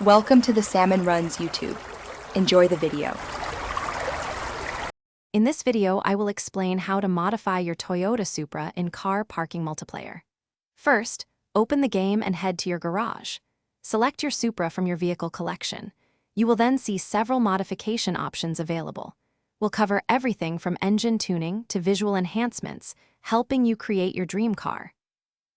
Welcome to the Salmon Runs YouTube. Enjoy the video. In this video, I will explain how to modify your Toyota Supra in Car Parking Multiplayer. First, open the game and head to your garage. Select your Supra from your vehicle collection. You will then see several modification options available. We'll cover everything from engine tuning to visual enhancements, helping you create your dream car.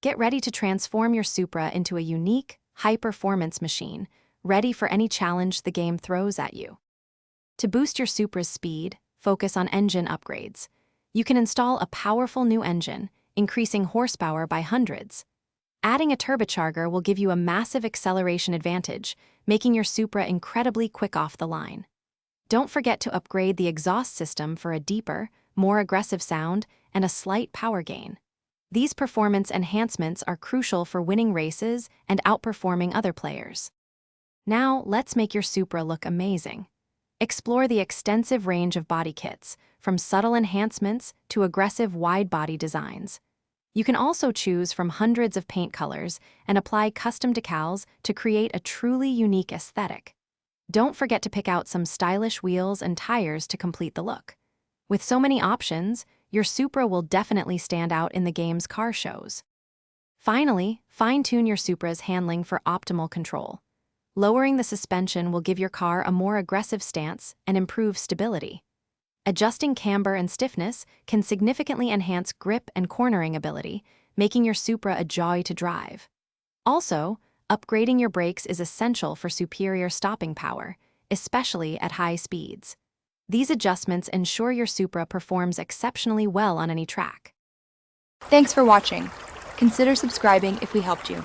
Get ready to transform your Supra into a unique, high-performance machine, ready for any challenge the game throws at you. To boost your Supra's speed, focus on engine upgrades. You can install a powerful new engine, increasing horsepower by hundreds. Adding a turbocharger will give you a massive acceleration advantage, making your Supra incredibly quick off the line. Don't forget to upgrade the exhaust system for a deeper, more aggressive sound and a slight power gain. These performance enhancements are crucial for winning races and outperforming other players. Now, let's make your Supra look amazing. Explore the extensive range of body kits, from subtle enhancements to aggressive wide-body designs. You can also choose from hundreds of paint colors and apply custom decals to create a truly unique aesthetic. Don't forget to pick out some stylish wheels and tires to complete the look. With so many options, your Supra will definitely stand out in the game's car shows. Finally, fine-tune your Supra's handling for optimal control. Lowering the suspension will give your car a more aggressive stance and improve stability. Adjusting camber and stiffness can significantly enhance grip and cornering ability, making your Supra a joy to drive. Also, upgrading your brakes is essential for superior stopping power, especially at high speeds. These adjustments ensure your Supra performs exceptionally well on any track. Thanks for watching. Consider subscribing if we helped you.